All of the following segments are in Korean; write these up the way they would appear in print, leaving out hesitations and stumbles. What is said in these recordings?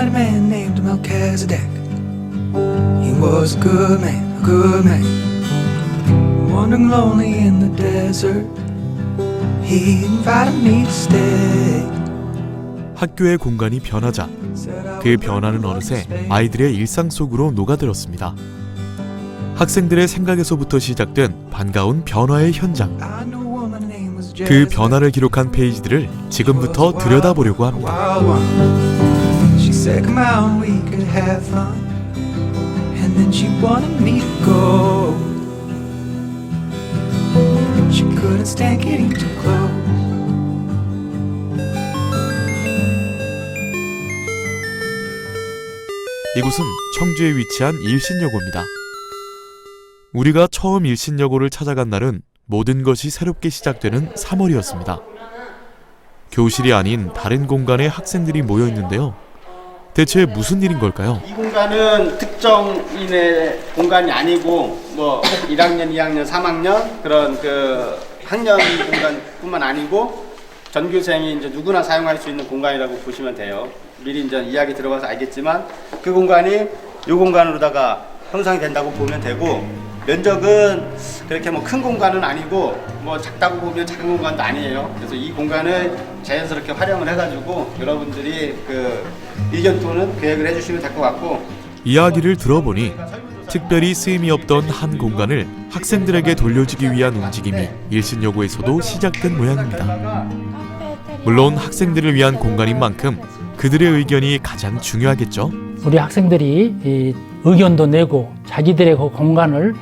met a man named Melchizedek. He was a good man. Wandering lonely in the desert. He invited me to stay. 학교의 공간이 변하자 그 변화는 어느새 아이들의 일상 속으로 녹아들었습니다. 학생들의 생각에서부터 시작된 반가운 변화의 현장. 그 변화를 기록한 페이지들을 지금부터 들여다보려고 합니다. She said, "Come out, we could have fun." And then she wanted me to go. She couldn't stand getting too close. 이곳은 청주에 위치한 일신여고입니다. 우리가 처음 일신여고를 찾아간 날은 모든 것이 새롭게 시작되는 3월이었습니다. 교실이 아닌 다른 공간에 학생들이 모여 있는데요. 대체 무슨 일인 걸까요? 이 공간은 특정인의 공간이 아니고 뭐 1학년, 2학년, 3학년 그런 그 학년 공간뿐만 아니고 전교생이 이제 누구나 사용할 수 있는 공간이라고 보시면 돼요. 미리 이제 이야기 들어가서 알겠지만 그 공간이 이 공간으로다가 형성이 된다고 보면 되고, 면적은 그렇게 뭐 큰 공간은 아니고 뭐 작다고 보면 작은 공간도 아니에요. 그래서 이 공간을 자연스럽게 활용을 해가지고 여러분들이 그 의견 또는 계획을 해주시면 될 것 같고, 이야기를 들어보니 특별히 쓰임이 없던 한 공간을 학생들에게 돌려주기 위한 움직임이 일신여고에서도 시작된 모양입니다. 물론 학생들을 위한 공간인 만큼 그들의 의견이 가장 중요하겠죠. 우리 학생들이 이 의견도 내고 자기들의 그 공간을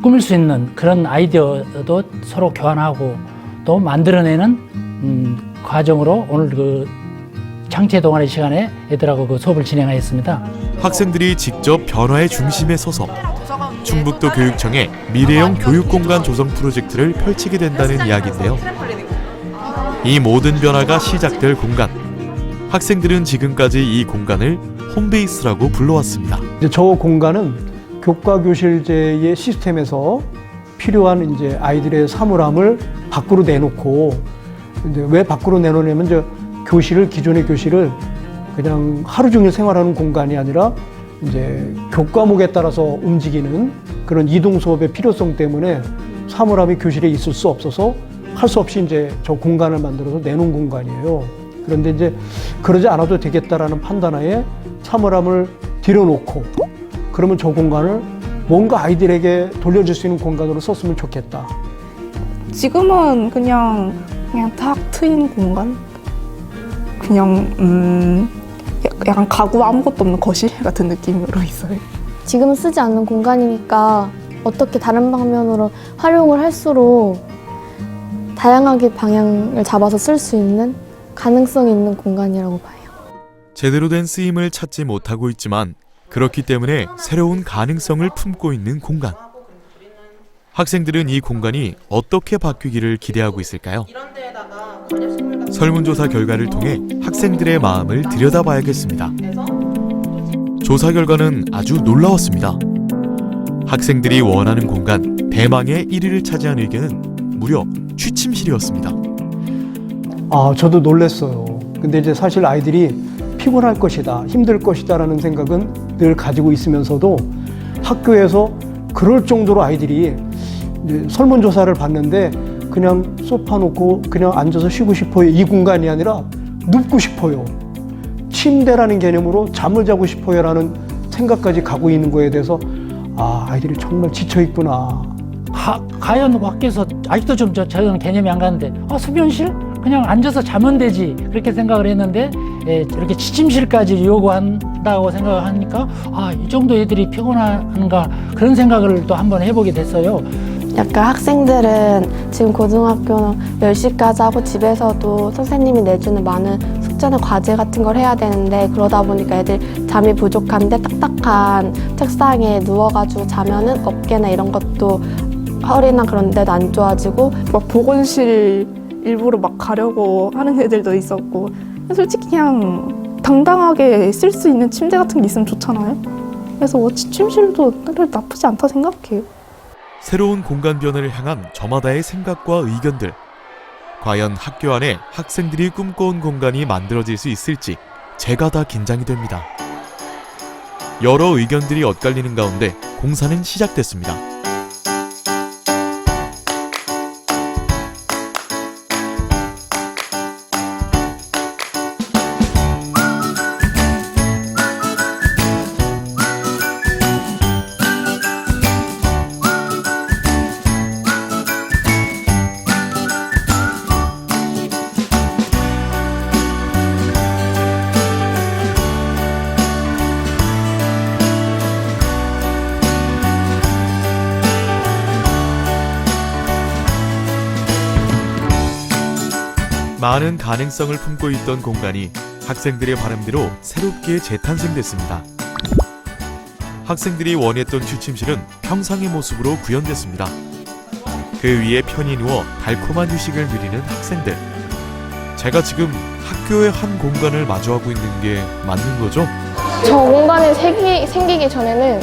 꾸밀 수 있는 그런 아이디어도 서로 교환하고 또 만들어내는 과정으로 오늘 그 창체 동아리 시간에 애들하고 그 수업을 진행하였습니다. 학생들이 직접 변화의 중심에 서서 충북도 교육청의 미래형 교육공간 조성 프로젝트를 펼치게 된다는 이야기인데요. 이 모든 변화가 시작될 공간. 학생들은 지금까지 이 공간을 홈베이스라고 불러왔습니다. 저 공간은 교과교실제의 시스템에서 필요한 이제 아이들의 사물함을 밖으로 내놓고, 이제 왜 밖으로 내놓냐면 기존의 교실을 그냥 하루 종일 생활하는 공간이 아니라 이제 교과목에 따라서 움직이는 그런 이동 수업의 필요성 때문에 사물함이 교실에 있을 수 없어서 할 수 없이 이제 저 공간을 만들어서 내놓은 공간이에요. 그런데 이제 그러지 않아도 되겠다라는 판단하에 사물함을 들여놓고, 그러면 저 공간을 뭔가 아이들에게 돌려줄 수 있는 공간으로 썼으면 좋겠다. 지금은 그냥 탁 트인 공간? 그냥 약간 가구 아무것도 없는 거실 같은 느낌으로 있어요. 지금 쓰지 않는 공간이니까 어떻게 다른 방면으로 활용을 할수록 다양하게 방향을 잡아서 쓸 수 있는 가능성이 있는 공간이라고 봐요. 제대로 된 쓰임을 찾지 못하고 있지만 그렇기 때문에 새로운 가능성을 품고 있는 공간. 학생들은 이 공간이 어떻게 바뀌기를 기대하고 있을까요? 설문조사 결과를 통해 학생들의 마음을 들여다봐야겠습니다. 조사 결과는 아주 놀라웠습니다. 학생들이 원하는 공간 대망의 1위를 차지한 의견은 무려 취침실이었습니다. 저도 놀랐어요. 근데 이제 사실 아이들이 피곤할 것이다, 힘들 것이다라는 생각은 늘 가지고 있으면서도 학교에서 그럴 정도로 아이들이 이제 설문조사를 봤는데 그냥 소파 놓고 그냥 앉아서 쉬고 싶어요, 이 공간이 아니라 눕고 싶어요, 침대라는 개념으로 잠을 자고 싶어요라는 생각까지 가고 있는 거에 대해서 아이들이 정말 지쳐 있구나. 과연 학교에서 아직도 좀 저는 개념이 안 가는데 수면실? 그냥 앉아서 자면 되지 그렇게 생각을 했는데 이렇게 취침실까지 요구한다고 생각을 하니까 이 정도 애들이 피곤한가 그런 생각을 또 한번 해보게 됐어요. 약간 학생들은 지금 고등학교는 10시까지 하고 집에서도 선생님이 내주는 많은 숙제나 과제 같은 걸 해야 되는데, 그러다 보니까 애들 잠이 부족한데 딱딱한 책상에 누워가지고 자면은 어깨나 이런 것도 허리나 그런 데도 안 좋아지고, 막 보건실 일부러 막 가려고 하는 애들도 있었고, 솔직히 그냥 당당하게 쓸 수 있는 침대 같은 게 있으면 좋잖아요. 그래서 취침실도 나쁘지 않다 생각해요. 새로운 공간 변화를 향한 저마다의 생각과 의견들. 과연 학교 안에 학생들이 꿈꿔온 공간이 만들어질 수 있을지 제가 다 긴장이 됩니다. 여러 의견들이 엇갈리는 가운데 공사는 시작됐습니다. 많은 가능성을 품고 있던 공간이 학생들의 바람대로 새롭게 재탄생됐습니다. 학생들이 원했던 취침실은 평상의 모습으로 구현됐습니다. 그 위에 편히 누워 달콤한 휴식을 누리는 학생들. 제가 지금 학교의 한 공간을 마주하고 있는 게 맞는 거죠? 저 공간이 생기기 전에는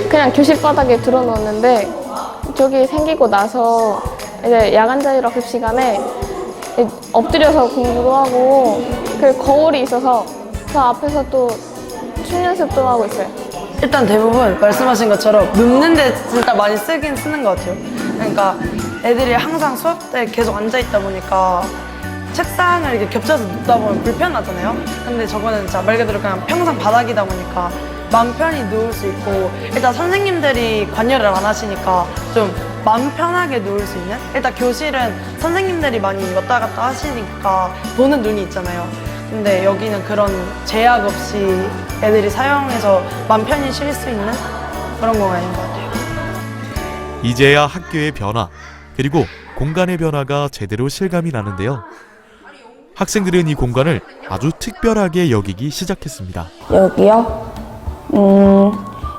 그냥 교실 바닥에 들어놓았는데 저기 생기고 나서 이제 야간 자율학습 시간에 엎드려서 공부도 하고 그 거울이 있어서 그 앞에서 또 춤 연습도 하고 있어요. 일단 대부분 말씀하신 것처럼 눕는데 진짜 많이 쓰긴 쓰는 것 같아요. 그러니까 애들이 항상 수업 때 계속 앉아있다 보니까 책상을 이렇게 겹쳐서 눕다 보면 불편하잖아요. 근데 저거는 진짜 말 그대로 그냥 평상 바닥이다 보니까 마음 편히 누울 수 있고, 일단 선생님들이 관여를 안 하시니까 좀 마음 편하게 누울 수 있는? 일단 교실은 선생님들이 많이 왔다 갔다 하시니까 보는 눈이 있잖아요. 근데 여기는 그런 제약 없이 애들이 사용해서 마음 편히 쉴 수 있는 그런 공간인 것 같아요. 이제야 학교의 변화, 그리고 공간의 변화가 제대로 실감이 나는데요. 학생들은 이 공간을 아주 특별하게 여기기 시작했습니다. 여기요?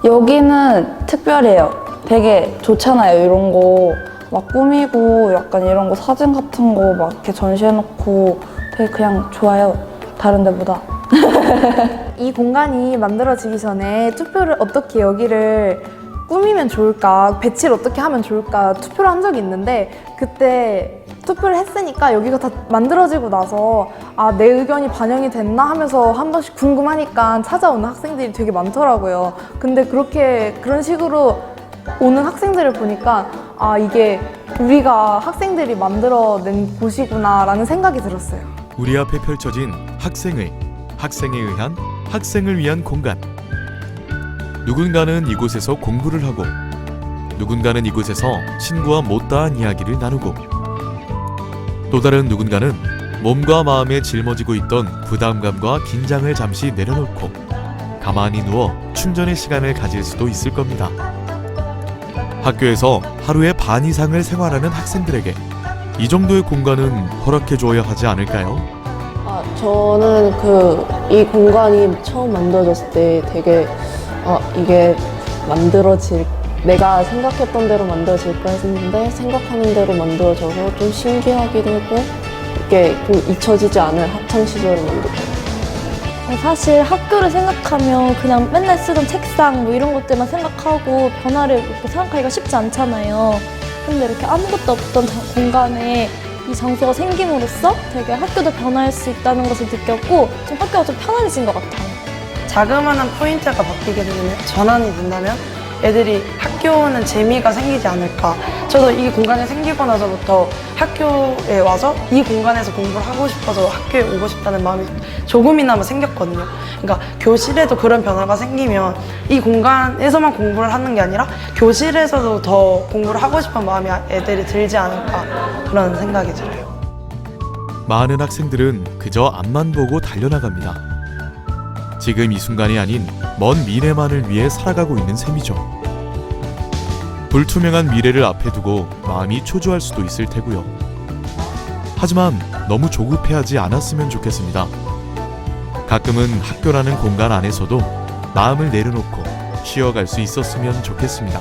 여기는 특별해요. 되게 좋잖아요. 이런 거 막 꾸미고 약간 이런 거 사진 같은 거 막 이렇게 전시해놓고 되게 그냥 좋아요. 다른 데보다. 이 공간이 만들어지기 전에 투표를 어떻게 여기를 꾸미면 좋을까, 배치를 어떻게 하면 좋을까 투표를 한 적이 있는데, 그때 투표를 했으니까 여기가 다 만들어지고 나서 아, 내 의견이 반영이 됐나 하면서 한 번씩 궁금하니까 찾아오는 학생들이 되게 많더라고요. 근데 그런 식으로 오는 학생들을 보니까 아, 이게 우리가 학생들이 만들어낸 곳이구나 라는 생각이 들었어요. 우리 앞에 펼쳐진 학생에 의한 학생을 위한 공간. 누군가는 이곳에서 공부를 하고, 누군가는 이곳에서 친구와 못다한 이야기를 나누고, 또 다른 누군가는 몸과 마음에 짊어지고 있던 부담감과 긴장을 잠시 내려놓고 가만히 누워 충전의 시간을 가질 수도 있을 겁니다. 학교에서 하루의 반 이상을 생활하는 학생들에게 이 정도의 공간은 허락해 주어야 하지 않을까요? 저는 이 공간이 처음 만들어졌을 때 되게 이게 내가 생각했던 대로 만들어질까 했는데 생각하는 대로 만들어져서 좀 신기하기도 하고, 이게 좀 잊혀지지 않을 학창시절을 만들어요. 사실 학교를 생각하면 그냥 맨날 쓰던 책상 뭐 이런 것들만 생각하고 변화를 이렇게 생각하기가 쉽지 않잖아요. 근데 이렇게 아무것도 없던 공간에 이 장소가 생김으로써 되게 학교도 변화할 수 있다는 것을 느꼈고, 좀 학교가 좀 편안해진 것 같아요. 자그마한 포인트가 바뀌게 되면, 전환이 된다면 애들이 학교 오는 재미가 생기지 않을까. 저도 이 공간이 생기고 나서부터 학교에 와서 이 공간에서 공부를 하고 싶어서 학교에 오고 싶다는 마음이 조금이나마 생겼거든요. 그러니까 교실에도 그런 변화가 생기면 이 공간에서만 공부를 하는 게 아니라 교실에서도 더 공부를 하고 싶은 마음이 애들이 들지 않을까, 그런 생각이 들어요. 많은 학생들은 그저 앞만 보고 달려나갑니다. 지금 이 순간이 아닌 먼 미래만을 위해 살아가고 있는 셈이죠. 불투명한 미래를 앞에 두고 마음이 초조할 수도 있을 테고요. 하지만 너무 조급해하지 않았으면 좋겠습니다. 가끔은 학교라는 공간 안에서도 마음을 내려놓고 쉬어갈 수 있었으면 좋겠습니다.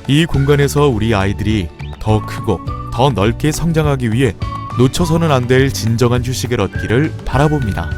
이 공간에서 우리 아이들이 더 크고 더 넓게 성장하기 위해 놓쳐서는 안 될 진정한 휴식을 얻기를 바라봅니다.